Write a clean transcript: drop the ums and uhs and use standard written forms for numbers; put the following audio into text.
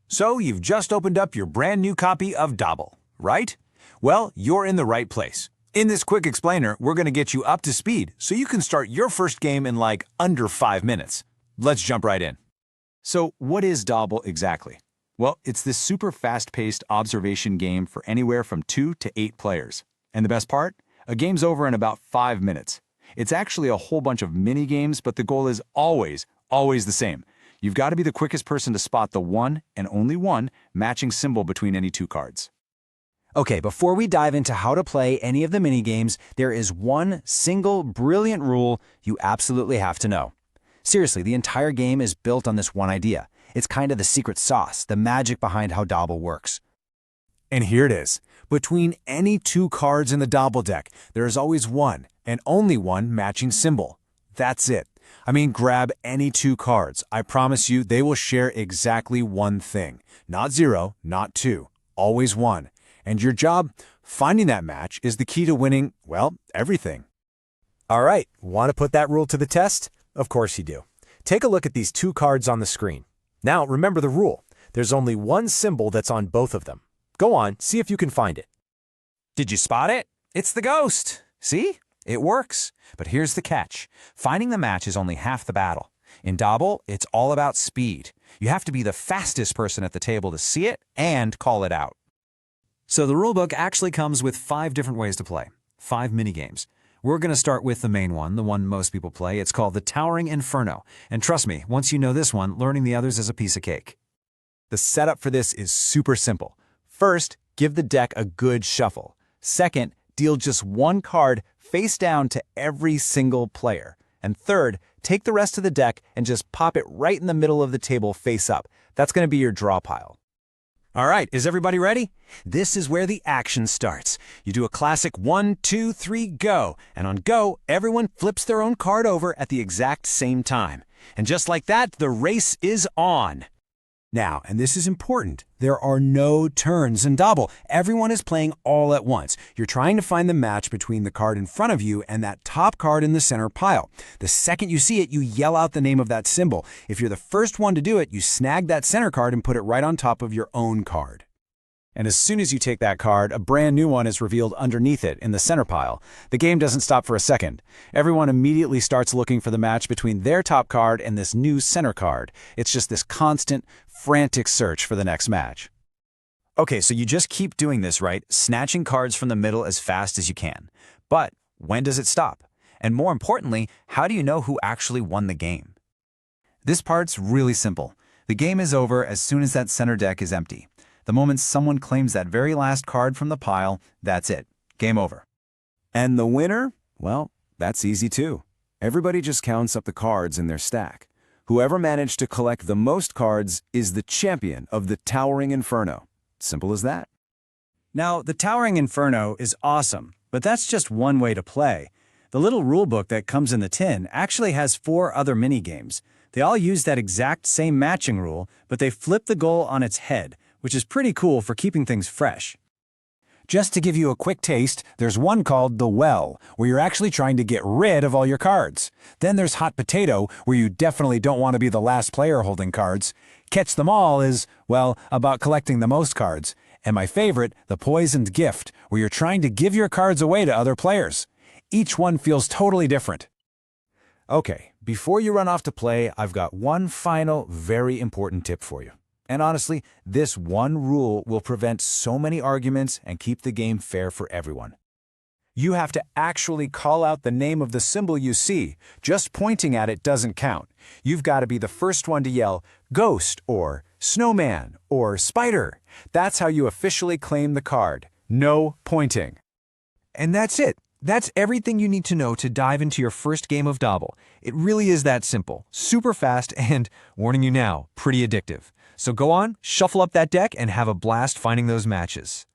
So you've just opened up your brand new copy of Dobble, right? Well, you're in the right place. In this quick explainer, we're going to get you up to speed so you can start your first game in like under 5 minutes. Let's jump right in. So what is Dobble exactly? Well, it's this super fast-paced observation game for anywhere from 2 to 8 players. And the best part? A game's over in about 5 minutes. It's actually a whole bunch of mini-games, but the goal is always the same. You've got to be the quickest person to spot the one, and only one, matching symbol between any 2 cards. Okay, before we dive into how to play any of the mini-games, there is one single brilliant rule you absolutely have to know. Seriously, the entire game is built on this one idea. It's kind of the secret sauce, the magic behind how Dobble works. And here it is. Between any 2 cards in the Dobble deck, there is always one, and only one, matching symbol. That's it. I mean, grab any 2 cards. I promise you they will share exactly one thing. Not 0, not 2. Always 1. And your job, finding that match, is the key to winning, well, everything. All right, want to put that rule to the test? Of course you do. Take a look at these 2 cards on the screen. Now, remember the rule. There's only one symbol that's on both of them. Go on, see if you can find it. Did you spot it? It's the ghost. See? It works. But here's the catch. Finding the match is only half the battle. In Dobble, it's all about speed. You have to be the fastest person at the table to see it and call it out. So the rulebook actually comes with 5 different ways to play. 5 minigames. We're going to start with the main one, the one most people play. It's called the Towering Inferno. And trust me, once you know this one, learning the others is a piece of cake. The setup for this is super simple. First, give the deck a good shuffle. Second, deal just 1 card face down to every single player. And third, take the rest of the deck and just pop it right in the middle of the table face up. That's going to be your draw pile. All right, is everybody ready? This is where the action starts. You do a classic 1, 2, 3, go. And on go, everyone flips their own card over at the exact same time. And just like that, the race is on. Now, and this is important, there are no turns in Dobble. Everyone is playing all at once. You're trying to find the match between the card in front of you and that top card in the center pile. The second you see it, you yell out the name of that symbol. If you're the first one to do it, you snag that center card and put it right on top of your own card. And as soon as you take that card, a brand new one is revealed underneath it in the center pile. The game doesn't stop for a second. Everyone immediately starts looking for the match between their top card and this new center card. It's just this constant, frantic search for the next match. Okay, so you just keep doing this, right? Snatching cards from the middle as fast as you can. But when does it stop? And more importantly, how do you know who actually won the game? This part's really simple. The game is over as soon as that center deck is empty. The moment someone claims that very last card from the pile, that's it. Game over. And the winner? Well, that's easy too. Everybody just counts up the cards in their stack. Whoever managed to collect the most cards is the champion of the Towering Inferno. Simple as that. Now, the Towering Inferno is awesome, but that's just one way to play. The little rulebook that comes in the tin actually has 4 other mini-games. They all use that exact same matching rule, but they flip the goal on its head, which is pretty cool for keeping things fresh. Just to give you a quick taste, there's one called The Well, where you're actually trying to get rid of all your cards. Then there's Hot Potato, where you definitely don't want to be the last player holding cards. Catch Them All is, well, about collecting the most cards. And my favorite, The Poisoned Gift, where you're trying to give your cards away to other players. Each one feels totally different. Okay, before you run off to play, I've got one final, very important tip for you. And honestly, this one rule will prevent so many arguments and keep the game fair for everyone. You have to actually call out the name of the symbol you see. Just pointing at it doesn't count. You've got to be the first one to yell, "Ghost," or "Snowman," or "Spider." That's how you officially claim the card. No pointing. And that's it. That's everything you need to know to dive into your first game of Dobble. It really is that simple, super fast, and, warning you now, pretty addictive. So go on, shuffle up that deck, and have a blast finding those matches.